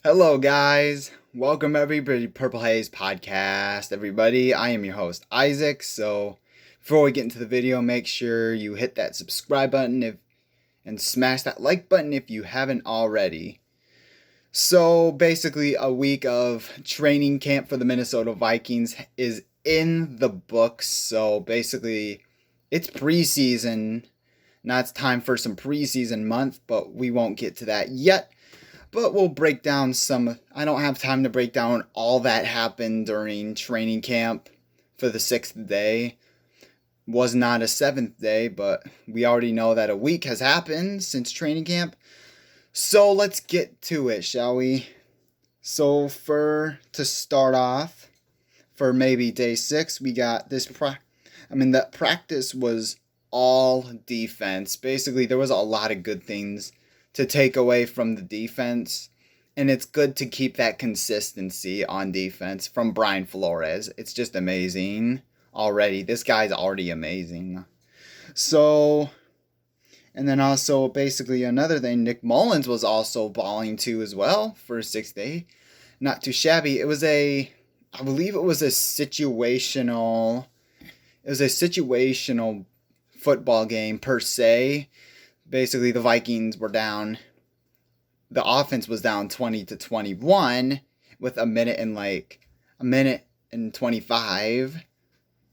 Hello, guys. Welcome everybody to Purple Haze Podcast. Everybody, I am your host Isaac. So, before we get into the video, make sure you hit that subscribe button and smash that like button if you haven't already. So, basically, a week of training camp for the Minnesota Vikings is in the books. So, basically, it's preseason. Now it's time for some preseason month, but we won't get to that yet. But we'll break down some. I don't have time to break down all that happened during training camp for the 6th day. Was not a 7th day, but we already know that a week has happened since training camp. So let's get to it, shall we? So to start off, for maybe day 6, we got this the practice was all defense. Basically, there was a lot of good things to take away from the defense, and it's good to keep that consistency on defense from Brian Flores. It's just amazing already. This guy's already amazing. So, and then also basically another thing, Nick Mullins was also balling too as well for 6th day. Not too shabby. I believe it was a situational football game per se. Basically, the Vikings were down. The offense was down 20-21 with a minute and 25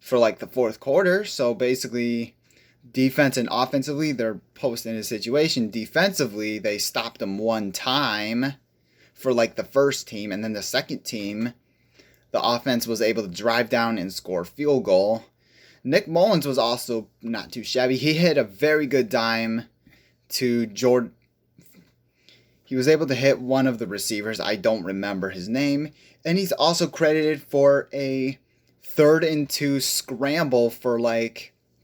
for the fourth quarter. So basically, defense and offensively, they're posting a situation. Defensively, they stopped them one time for the first team, and then the second team, the offense was able to drive down and score a field goal. Nick Mullins was also not too shabby. He hit a very good dime to Jordan. He was able to hit one of the receivers. I don't remember his name. And he's also credited for a 3rd and 2 scramble for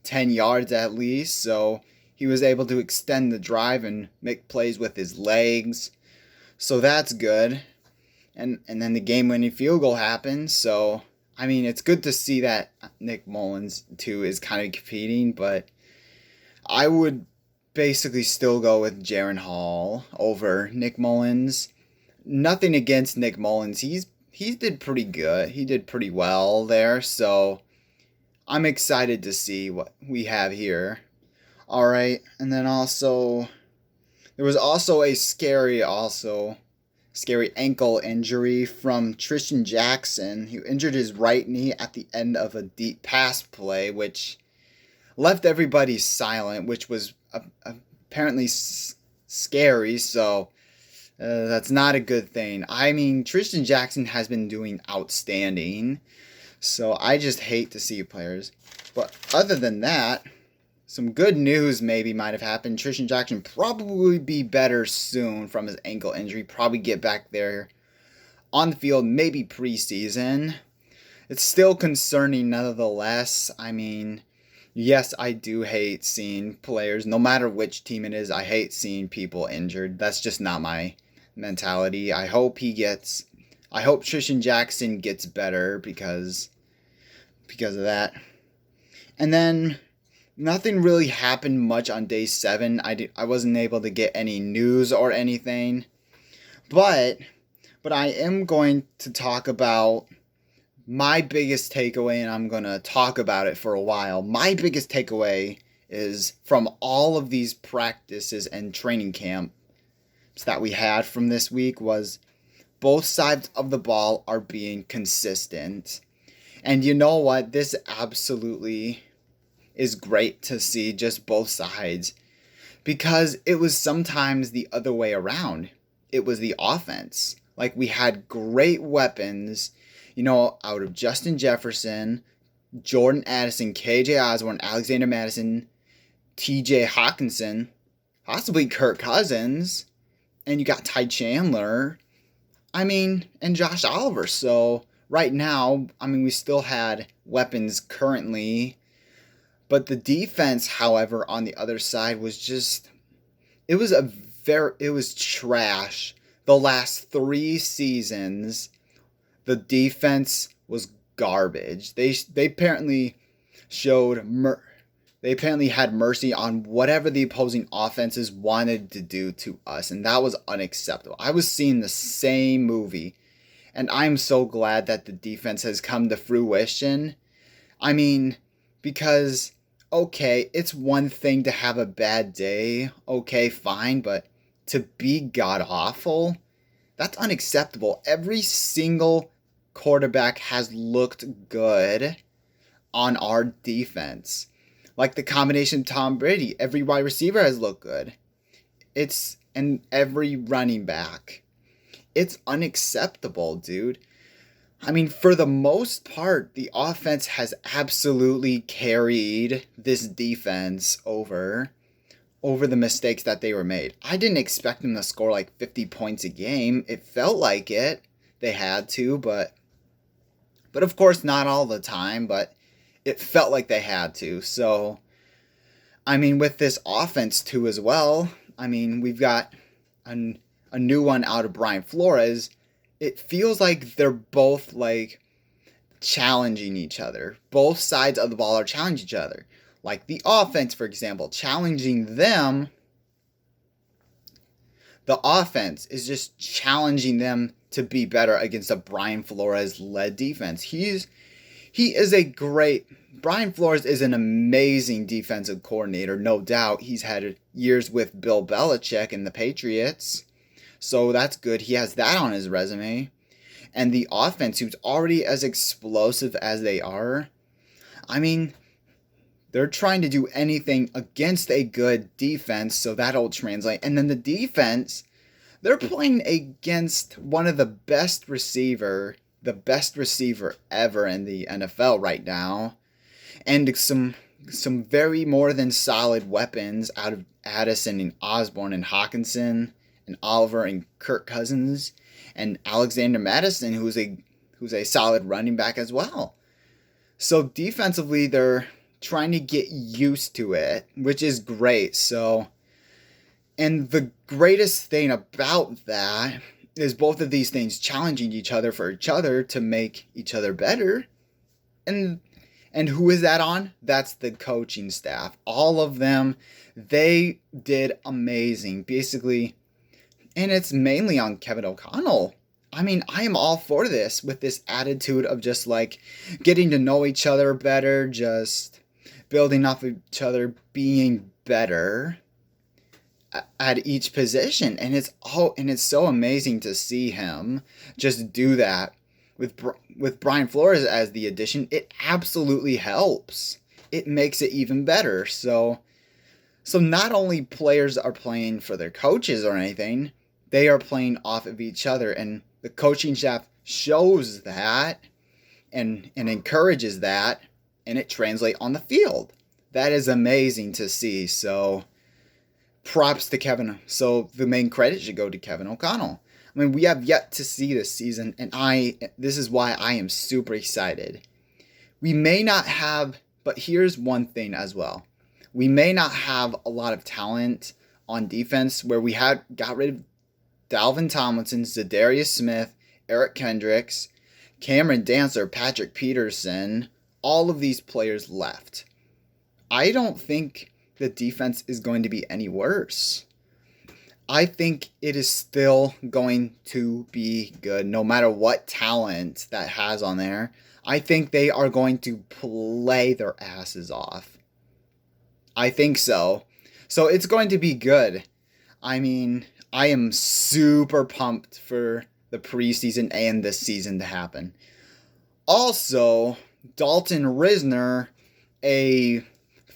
10 yards at least. So he was able to extend the drive and make plays with his legs. So that's good. And then the game-winning field goal happened. So, it's good to see that Nick Mullins, too, is kind of competing. But I would basically still go with Jaren Hall over Nick Mullins. Nothing against Nick Mullins. He did pretty good. He did pretty well there. So I'm excited to see what we have here. All right. And then also there was also a scary ankle injury from Tristan Jackson, who injured his right knee at the end of a deep pass play, which left everybody silent, which was apparently scary. So that's not a good thing. Tristan Jackson has been doing outstanding, so I just hate to see players. But other than that, some good news maybe might have happened. Tristan Jackson probably be better soon from his ankle injury. Probably get back there on the field, maybe preseason. It's still concerning nonetheless. Yes, I do hate seeing players, no matter which team it is, I hate seeing people injured. That's just not my mentality. I hope Tristan Jackson gets better because of that. And then nothing really happened much on day 7. I wasn't able to get any news or anything. But I am going to talk about my biggest takeaway, and I'm going to talk about it for a while. My biggest takeaway is from all of these practices and training camps that we had from this week was both sides of the ball are being consistent. And you know what? This absolutely is great to see, just both sides, because it was sometimes the other way around. It was the offense. We had great weapons, out of Justin Jefferson, Jordan Addison, KJ Osborne, Alexander Madison, TJ Hawkinson, possibly Kirk Cousins, and you got Ty Chandler, and Josh Oliver. So right now, we still had weapons currently, but the defense, however, on the other side was just, it was trash. The last 3 seasons, the defense was garbage. They apparently showed They apparently had mercy on whatever the opposing offenses wanted to do to us, and that was unacceptable. I was seeing the same movie, and I'm so glad that the defense has come to fruition. I mean, because, okay, it's one thing to have a bad day, okay, fine, but to be god awful, that's unacceptable. Every single quarterback has looked good on our defense. Like the combination Tom Brady, every wide receiver has looked good. And every running back. It's unacceptable, dude. I mean, for the most part, the offense has absolutely carried this defense over the mistakes that they were made. I didn't expect them to score like 50 points a game. It felt like it. They had to, but of course not all the time, but it felt like they had to. So, I mean, with this offense too as well, I mean, we've got a new one out of Brian Flores. It feels like they're both like challenging each other. Both sides of the ball are challenging each other. Like the offense, for example, challenging them. The offense is just challenging them to be better against a Brian Flores led defense. Brian Flores is an amazing defensive coordinator, no doubt. He's had years with Bill Belichick and the Patriots, so that's good. He has that on his resume. And the offense, who's already as explosive as they are, I mean, they're trying to do anything against a good defense, so that'll translate. And then the defense, they're playing against one of the best receiver ever in the NFL right now, and some very more than solid weapons out of Addison and Osborne and Hawkinson and Oliver and Kirk Cousins and Alexander Madison, who's a solid running back as well. So defensively, they're trying to get used to it, which is great. So, and the greatest thing about that is both of these things challenging each other for each other to make each other better. And who is that on? That's the coaching staff. All of them, they did amazing, basically. And it's mainly on Kevin O'Connell. I mean, I am all for this, with this attitude of just like getting to know each other better, just building off each other, being better at each position. And it's so amazing to see him just do that. With Brian Flores as the addition, it absolutely helps. It makes it even better. So not only players are playing for their coaches or anything, they are playing off of each other, and the coaching staff shows that and encourages that, and it translates on the field. That is amazing to see. So props to Kevin. So the main credit should go to Kevin O'Connell. I mean, we have yet to see this season, and this is why I am super excited. We may not have, but here's one thing as well. We may not have a lot of talent on defense, where we got rid of Dalvin Tomlinson, Zadarius Smith, Eric Kendricks, Cameron Dancer, Patrick Peterson. All of these players left. I don't think the defense is going to be any worse. I think it is still going to be good, no matter what talent that has on there. I think they are going to play their asses off. I think so. So it's going to be good. I mean, I am super pumped for the preseason and this season to happen. Also, Dalton Risner,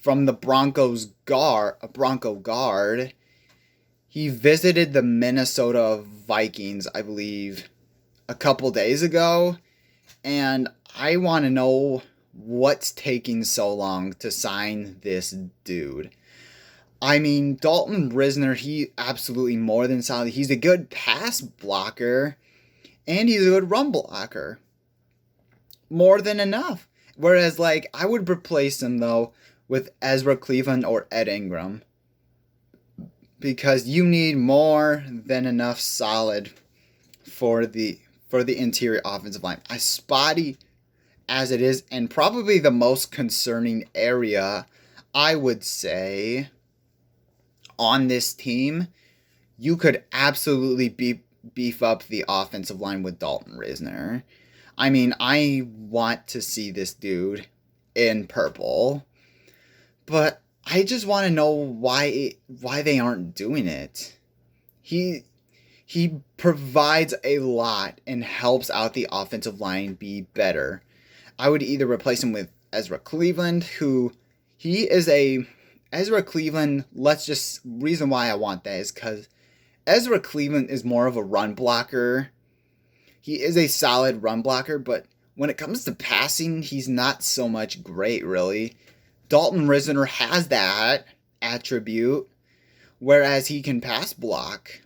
from the Broncos a Bronco guard, he visited the Minnesota Vikings, I believe, a couple days ago, and I want to know what's taking so long to sign this dude. I mean, Dalton Risner, he absolutely more than solid. He's a good pass blocker, and he's a good run blocker. More than enough. Whereas, like, I would replace him, though, with Ezra Cleveland or Ed Ingram, because you need more than enough solid for the interior offensive line. As spotty as it is, and probably the most concerning area I would say on this team, you could absolutely beef up the offensive line with Dalton Risner. I mean, I want to see this dude in purple, but I just want to know why they aren't doing it. He he provides a lot and helps out the offensive line be better. I would either replace him with Ezra Cleveland, who he is a Ezra Cleveland. Let's just reason why I want that is because Ezra Cleveland is more of a run blocker. He is a solid run blocker, but when it comes to passing, he's not so much great, really. Dalton Risner has that attribute, whereas he can pass block.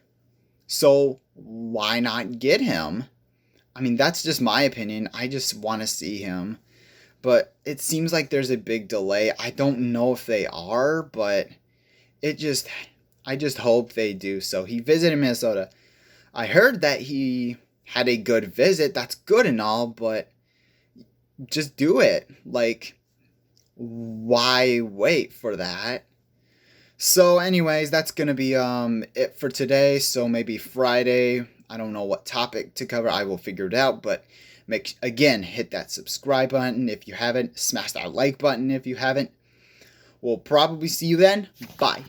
So why not get him? I mean, that's just my opinion. I just want to see him. But it seems like there's a big delay. I don't know if they are, but I just hope they do. So he visited Minnesota. I heard that he had a good visit. That's good and all, but just do it. Like, why wait for that? So anyways, that's going to be it for today. So maybe Friday, I don't know what topic to cover. I will figure it out, but hit that subscribe button if you haven't. Smash that like button if you haven't. We'll probably see you then. Bye.